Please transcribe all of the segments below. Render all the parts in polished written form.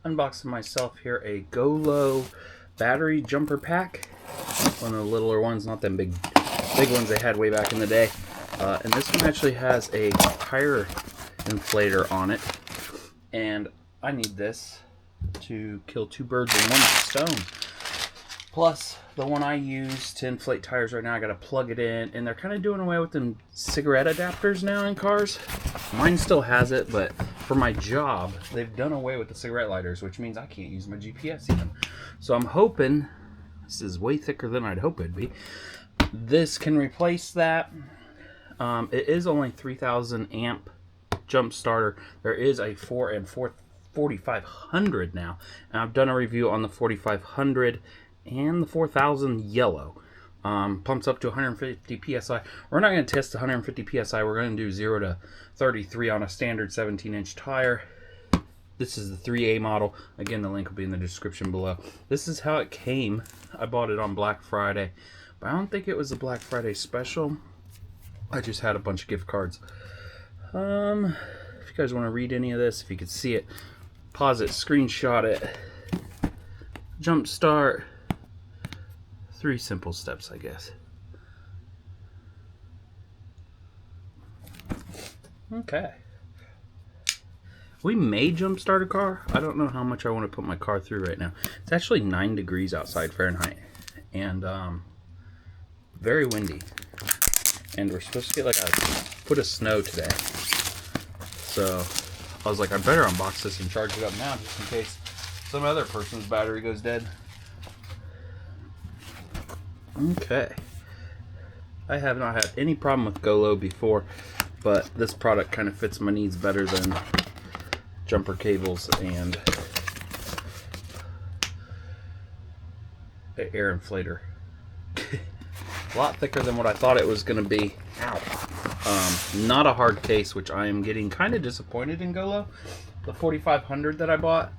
Unboxing myself here a GOOLOO battery jumper pack. One of the littler ones, not them big ones they had way back in the day. And this one actually has a tire inflator on it. And I need this to kill two birds with one stone. Plus, the one I use to inflate tires right now, I gotta plug it in, and they're kind of doing away with them cigarette adapters now in cars. Mine still has it, but for my job, they've done away with the cigarette lighters, which means I can't use my GPS even. So I'm hoping, this is way thicker than I'd hope it'd be, this can replace that. It is only 3,000 amp jump starter. There is a 4500 now, and I've done a review on the 4500 and the 4000 yellow. Pumps up to 150 psi. We're not going to test 150 psi. We're going to do 0 to 33 on a standard 17-inch tire. This is the 3A model. Again, the link will be in the description below. This is how it came. I bought it on Black Friday, but I don't think it was a Black Friday special. I just had a bunch of gift cards. If you guys want to read any of this, if you could see it, pause it, screenshot it. Jump start. 3 simple steps, I guess. Okay. We may jump start a car. I don't know how much I want to put my car through right now. It's actually 9 degrees outside Fahrenheit. And very windy. And we're supposed to get like a foot of snow today. So I was like, I better unbox this and charge it up now just in case some other person's battery goes dead. Okay. I have not had any problem with GOOLOO before, but this product kind of fits my needs better than jumper cables and the air inflator. A lot thicker than what I thought it was going to be. Ow. Not a hard case, which I am getting kind of disappointed in GOOLOO. The 4500 that I bought,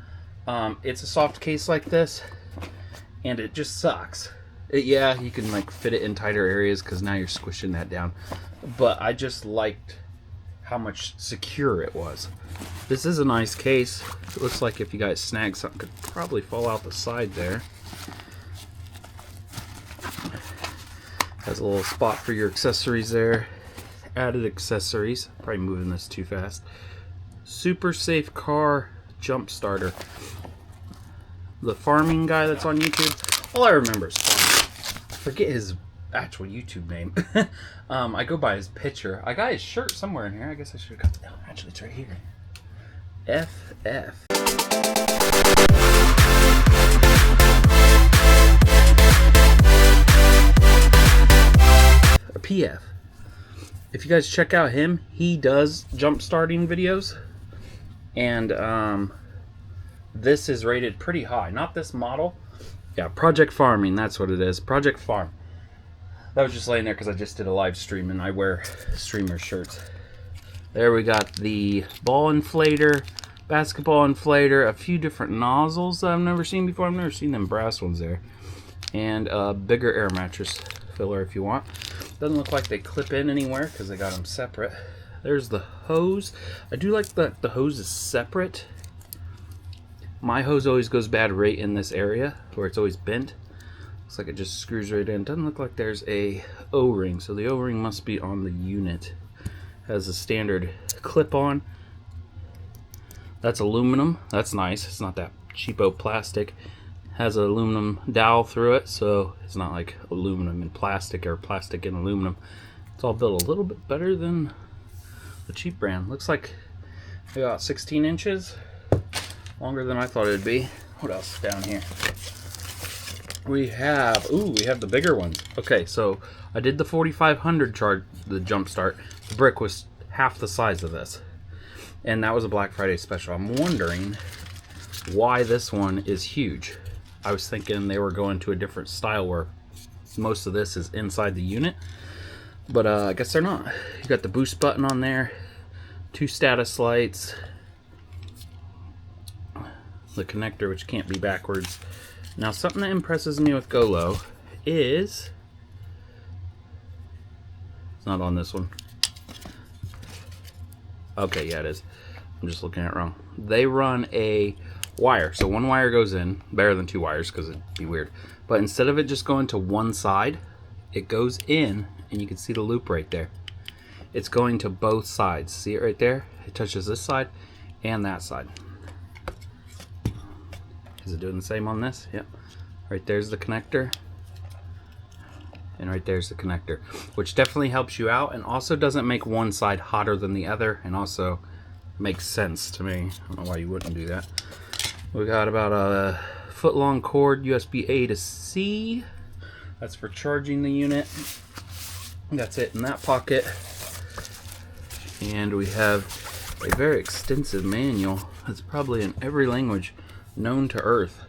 it's a soft case like this, and it just sucks. Yeah, you can like fit it in tighter areas because now you're squishing that down. But I just liked how much secure it was. This is a nice case. It looks like if you guys snag something, could probably fall out the side there. Has a little spot for your accessories there. Added accessories. Probably moving this too fast. Super safe car jump starter. The farming guy that's on YouTube. All I remember is farming. I forget his actual YouTube name. I go by his picture. I got his shirt somewhere in here. I guess I should have got. Oh, actually, it's right here. FF. Or PF. If you guys check out him, he does jump starting videos, and this is rated pretty high. Not this model. Yeah, Project Farming, that's what it is. Project Farm. That was just laying there because I just did a live stream and I wear streamer shirts. There we got the ball inflator, basketball inflator, a few different nozzles that I've never seen before. I've never seen them brass ones there. And a bigger air mattress filler if you want. Doesn't look like they clip in anywhere because they got them separate. There's the hose. I do like that the hose is separate. My hose always goes bad right in this area where it's always bent. Looks like it just screws right in. Doesn't look like there's a O-ring, so the O-ring must be on the unit. Has a standard clip-on. That's aluminum. That's nice. It's not that cheapo plastic. Has an aluminum dowel through it, so it's not like aluminum and plastic or plastic and aluminum. It's all built a little bit better than the cheap brand. Looks like about 16 inches. Longer than I thought it'd be. What else down here? We have the bigger ones. Okay, so I did the 4500 charge, the jump start. The brick was half the size of this, and that was a Black Friday special. I'm wondering why this one is huge. I was thinking they were going to a different style where most of this is inside the unit, but I guess they're not. You got the boost button on there, 2 status lights, the connector, which can't be backwards. Now, something that impresses me with GOOLOO is, it's not on this one. Okay, yeah, it is. I'm just looking at it wrong. They run a wire. So one wire goes in, better than 2 wires because it'd be weird. But instead of it just going to one side, it goes in, and you can see the loop right there. It's going to both sides. See it right there? It touches this side and that side. Is it doing the same on this? Yep. Right there's the connector. And right there's the connector, which definitely helps you out and also doesn't make one side hotter than the other, and also makes sense to me. I don't know why you wouldn't do that. We got about a foot long cord, USB A to C. That's for charging the unit. That's it in that pocket. And we have a very extensive manual. It's probably in every language known to Earth.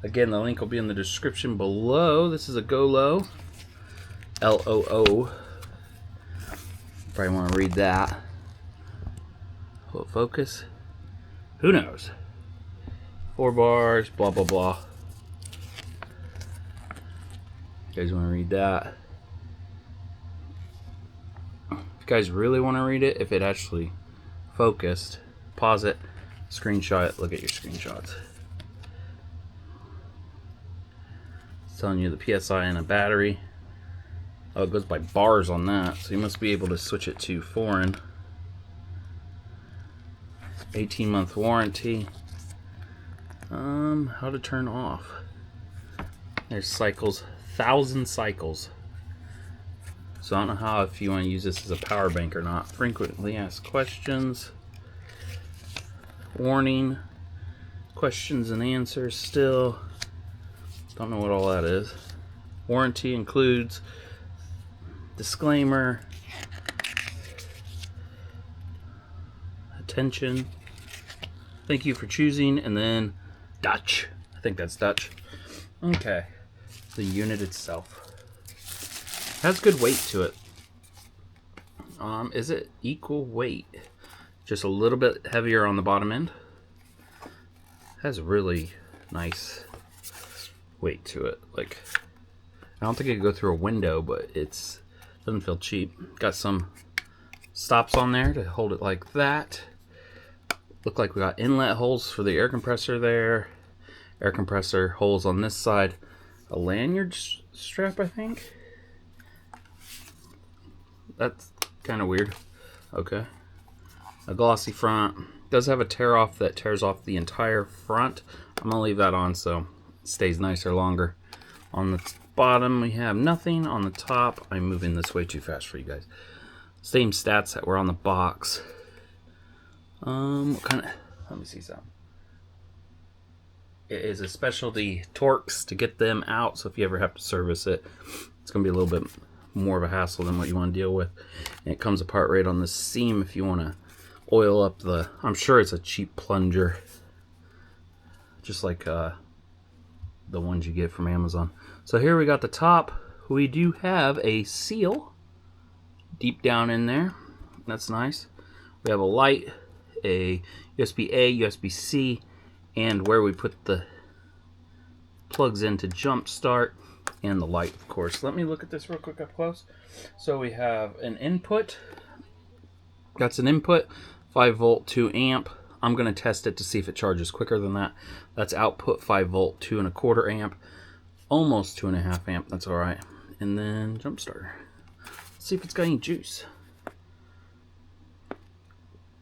Again, the link will be in the description below. This is a GOOLOO. L-O-O. Probably want to read that. Will it focus? Who knows? 4 bars, blah, blah, blah. You guys want to read that? If you guys really want to read it, if it actually focused, pause it, screenshot it, look at your screenshots. It's telling you the PSI and a battery. Oh, it goes by bars on that, so you must be able to switch it to foreign. 18-month warranty. How to turn off. There's cycles, 1,000 cycles. So I don't know how, if you want to use this as a power bank or not. Frequently asked questions. Warning. Questions and answers still. Don't know what all that is. Warranty includes disclaimer. Attention. Thank you for choosing, and then Dutch. I think that's Dutch. Okay. The unit itself has good weight to it. Is it equal weight? Just a little bit heavier on the bottom end. Has really nice weight to it. Like, I don't think it could go through a window, but it's doesn't feel cheap. Got some stops on there to hold it like that. Look like we got inlet holes for the air compressor there. Air compressor holes on this side. A lanyard strap, I think. That's kind of weird. Okay. A glossy front. Does have a tear off that tears off the entire front. I'm gonna leave that on so it stays nicer longer. On the bottom we have nothing. On the top, I'm moving this way too fast for you guys. Same stats that were on the box. What kind of, let me see something. It is a specialty Torx to get them out, so if you ever have to service it, it's gonna be a little bit more of a hassle than what you want to deal with. And it comes apart right on the seam if you want to oil up the, I'm sure it's a cheap plunger, just like the ones you get from Amazon. So here we got the top. We do have a seal deep down in there. That's nice. We have a light, a USB A, USB C, and where we put the plugs in to jump start, and the light, of course. Let me look at this real quick up close. So we have an input. That's an input, 5 volt, 2 amp. I'm going to test it to see if it charges quicker than that. That's output, 5 volt, 2¼ amp, almost 2½ amp. That's all right. And then jump starter. Let's see if it's got any juice.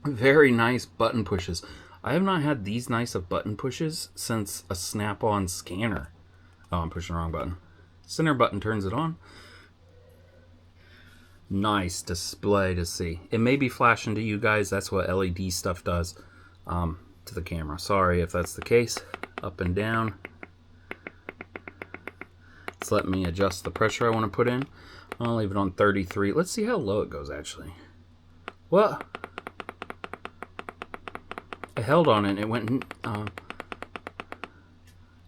Very nice button pushes. I have not had these nice of button pushes since a snap-on scanner. Oh, I'm pushing the wrong button. Center button turns it on. Nice display to see. It may be flashing to you guys. That's what LED stuff does to the camera. Sorry if that's the case. Up and down. It's letting me adjust the pressure I want to put in. I'll leave it on 33. Let's see how low it goes actually. Well, I held on it and it went oh,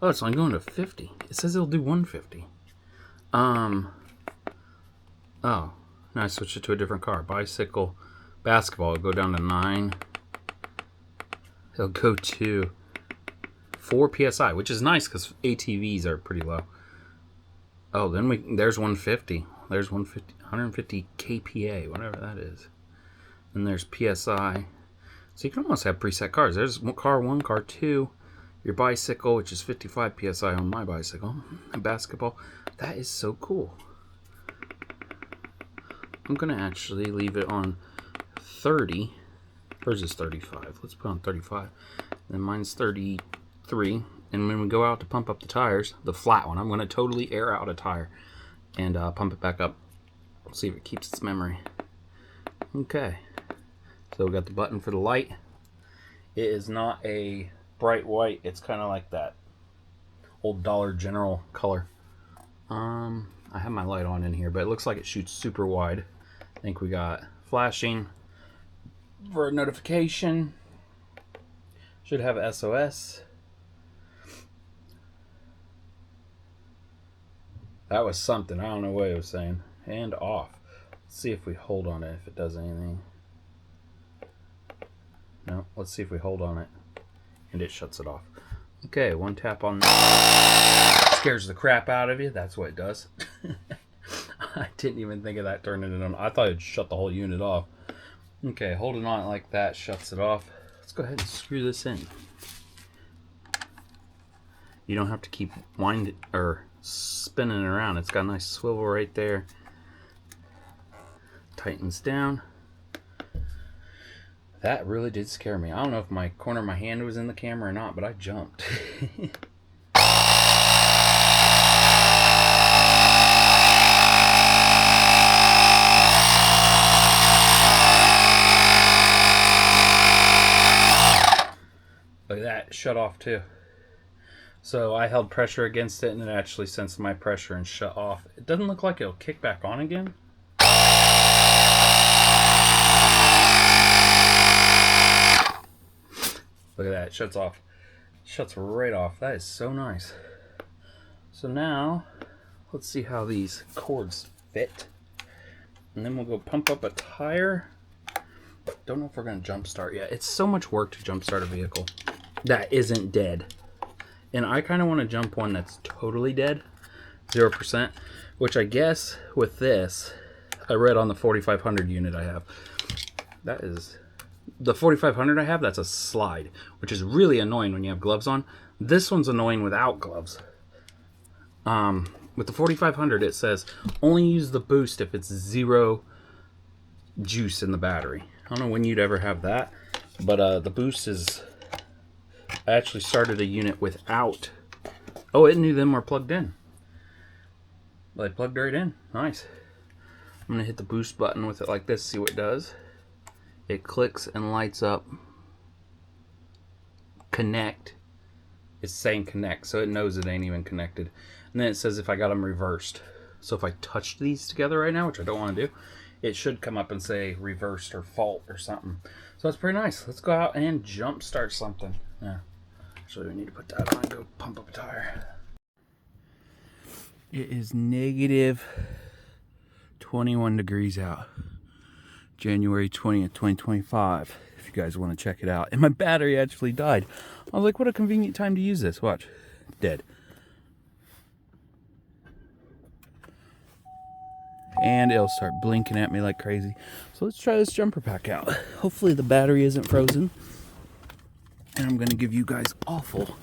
it's only going to 50. It says it'll do 150. Oh, now I switched it to a different car. Bicycle, basketball, it'll go down to 9. It'll go to 4 PSI, which is nice because ATVs are pretty low. Oh, then there's 150. There's 150 kPa, whatever that is. And there's PSI. So you can almost have preset cars. There's car 1, car 2, your bicycle, which is 55 PSI on my bicycle, and basketball. That is so cool. I'm going to actually leave it on 30. Hers is 35. Let's put on 35. Then mine's 33. And when we go out to pump up the tires, the flat one, I'm going to totally air out a tire and pump it back up. We'll see if it keeps its memory. Okay. So we got the button for the light. It is not a bright white. It's kind of like that old Dollar General color. I have my light on in here, but it looks like it shoots super wide. I think we got flashing for a notification. Should have SOS. That was something. I don't know what it was saying. And off. Let's see if we hold on it, if it does anything. No, let's see if we hold on it. And it shuts it off. Okay, one tap on that. Scares the crap out of you. That's what it does. I didn't even think of that turning it on. I thought it'd shut the whole unit off. Okay, holding on it like that shuts it off. Let's go ahead and screw this in. You don't have to keep winding or spinning it around. It's got a nice swivel right there. Tightens down. That really did scare me. I don't know if my corner of my hand was in the camera or not, but I jumped. Look at that, shut off too. So I held pressure against it and it actually sensed my pressure and shut off. It doesn't look like it'll kick back on again. Look at that, it shuts off. Shuts right off. That is so nice. So now, let's see how these cords fit. And then we'll go pump up a tire. Don't know if we're going to jump start yet. It's so much work to jump start a vehicle that isn't dead. And I kind of want to jump one that's totally dead, 0%, which I guess with this, I read on the 4500 unit I have. That is, the 4500 I have, that's a slide, which is really annoying when you have gloves on. This one's annoying without gloves. With the 4500, it says only use the boost if it's 0 juice in the battery. I don't know when you'd ever have that, but the boost is... I actually started a unit without... Oh, it knew them were plugged in. Well, they plugged right in. Nice. I'm going to hit the boost button with it like this, see what it does. It clicks and lights up. Connect. It's saying connect, so it knows it ain't even connected. And then it says if I got them reversed. So if I touched these together right now, which I don't want to do, it should come up and say reversed or fault or something. So that's pretty nice. Let's go out and jump start something. Yeah. Actually, we need to put that on and go pump up a tire. It is negative 21 degrees out. January 20th, 2025. If you guys want to check it out. And my battery actually died. I was like, what a convenient time to use this. Watch. Dead. And it'll start blinking at me like crazy. So let's try this jumper pack out. Hopefully the battery isn't frozen. And I'm going to give you guys awful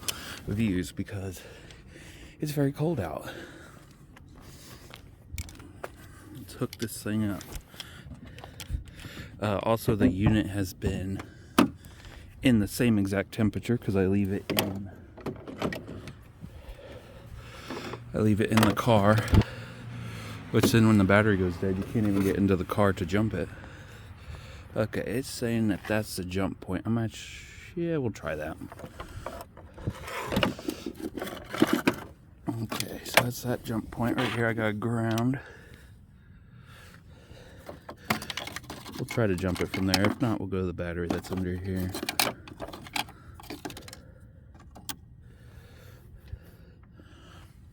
views because it's very cold out. Let's hook this thing up. Also, the unit has been in the same exact temperature because I leave it in the car. Which then when the battery goes dead, you can't even get into the car to jump it. Okay, it's saying that that's the jump point. I'm not sure. Yeah, we'll try that. Okay, so that's that jump point right here. I got ground. We'll try to jump it from there. If not, we'll go to the battery that's under here.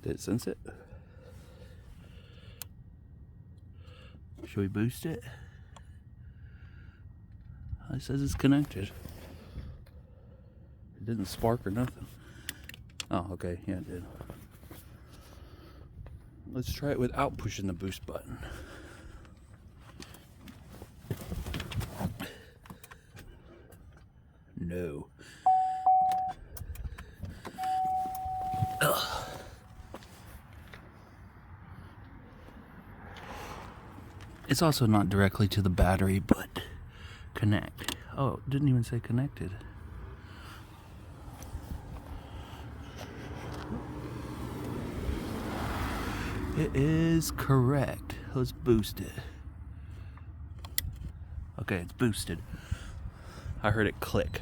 Did it sense it? Should we boost it? It says it's connected. It didn't spark or nothing. Oh, okay. Yeah, it did. Let's try it without pushing the boost button. no. Ugh. It's also not directly to the battery, but connect. Oh, it didn't even say connected. It is correct. Let's boost it. Okay, it's boosted. I heard it click.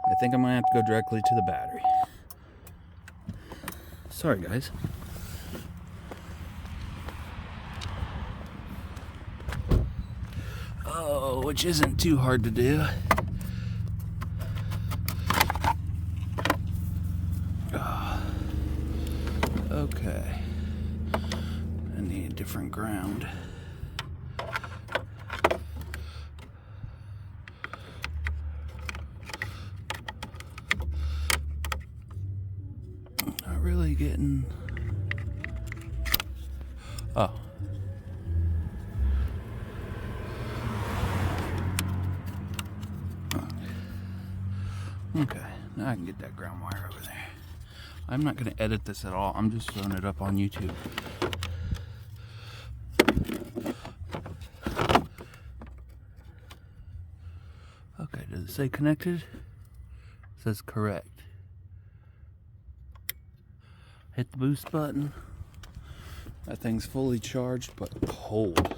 I think I'm gonna have to go directly to the battery. Sorry, guys. Oh, which isn't too hard to do. Okay. I need a different ground. Not really getting... Oh. Okay, now I can get that ground wire over there. I'm not going to edit this at all. I'm just throwing it up on YouTube. Okay, does it say connected? It says correct. Hit the boost button. That thing's fully charged, but cold.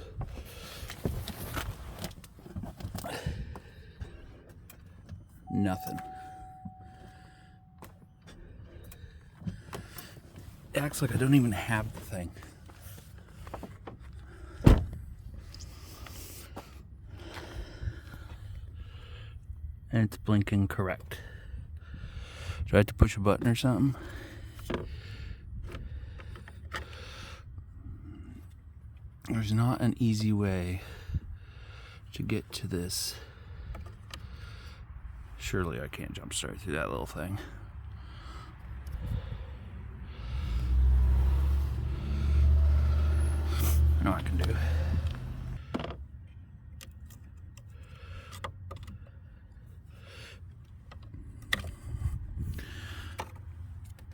Nothing. It acts like I don't even have the thing. And it's blinking correct. Do I have to push a button or something? There's not an easy way to get to this. Surely I can't jump straight through that little thing. I know I can do.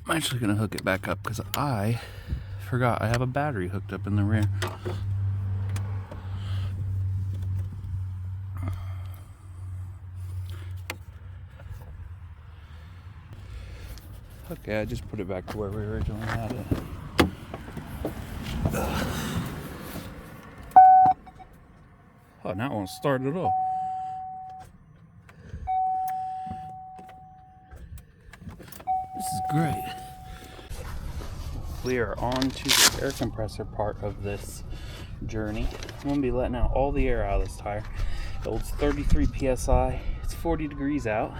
I'm actually gonna hook it back up because I forgot I have a battery hooked up in the rear. Okay, I just put it back to where we originally had it. Oh, now it won't start at all. This is great. We are on to the air compressor part of this journey. I'm going to be letting out all the air out of this tire. It holds 33 psi. It's 40 degrees out.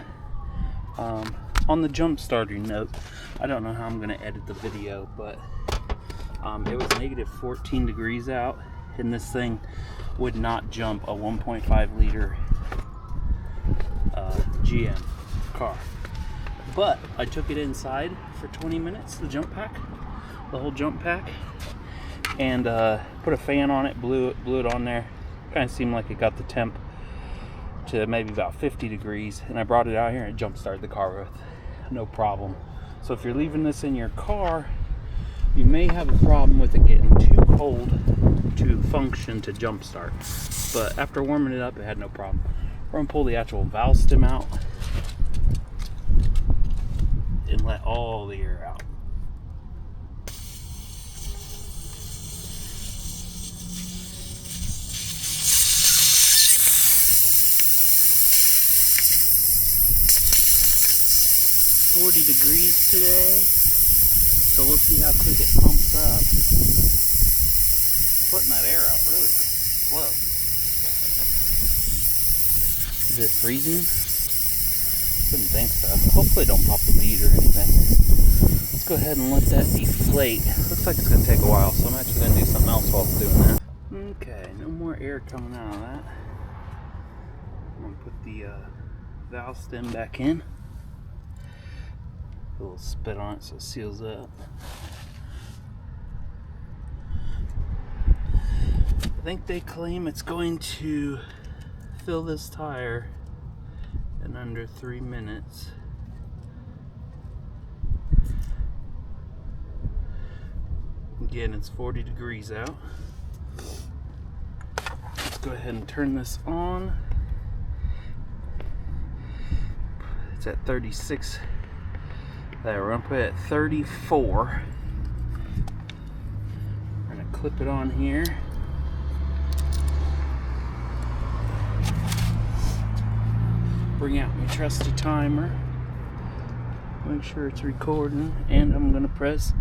On the jump starting note, I don't know how I'm going to edit the video, but it was negative 14 degrees out, and this thing would not jump a 1.5 liter GM car. But I took it inside for 20 minutes, the jump pack, the whole jump pack, and put a fan on it, blew it on there. Kind of seemed like it got the temp to maybe about 50 degrees, and I brought it out here and it jump started the car with no problem. So if you're leaving this in your car, you may have a problem with it getting too cold to function to jump start. But after warming it up, it had no problem. We're gonna pull the actual valve stem out and let all the air out. Degrees today, so we'll see how quick it pumps up. It's letting that air out really slow. Is it freezing? Wouldn't think so. Hopefully it don't pop the bead or anything. Let's go ahead and let that deflate. Looks like it's going to take a while, so I'm actually going to do something else while I'm doing that. Okay, no more air coming out of that. I'm going to put the valve stem back in. A little spit on it so it seals up. think they claim it's going to fill this tire in under 3 minutes. Again, it's 40 degrees out. Let's go ahead and turn this on. It's at 36. There, we're gonna put it at 34. We're gonna clip it on here. Bring out my trusty timer. Make sure it's recording, and I'm gonna press.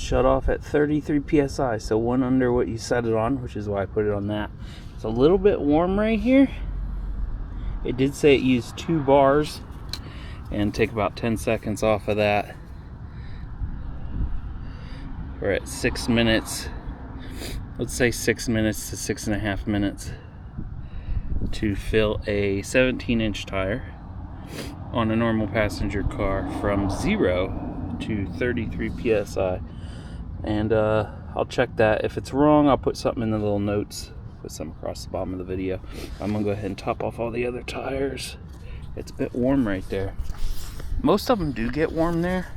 shut off at 33 psi, so one under what you set it on, which is why I put it on that. It's a little bit warm right here. It did say it used 2 bars, and take about 10 seconds off of that. We're at 6 minutes. Let's say 6 minutes to 6.5 minutes to fill a 17-inch tire on a normal passenger car from 0 to 33 psi. And I'll check that. If it's wrong, I'll put something in the little notes, put something across the bottom of the video. I'm gonna go ahead and top off all the other tires. It's a bit warm right there. Most of them do get warm there.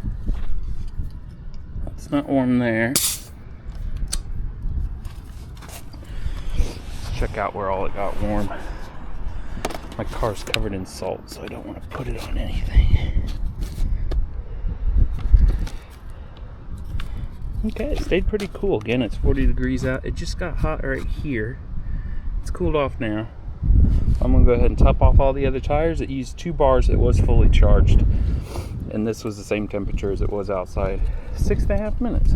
It's not warm there. Let's check out where all it got warm. My car's covered in salt, so I don't want to put it on anything. Okay, it stayed pretty cool. Again, it's 40 degrees out. It just got hot right here. It's cooled off now. I'm gonna go ahead and top off all the other tires. It used 2 bars. It was fully charged, and this was the same temperature as it was outside. 6.5 minutes.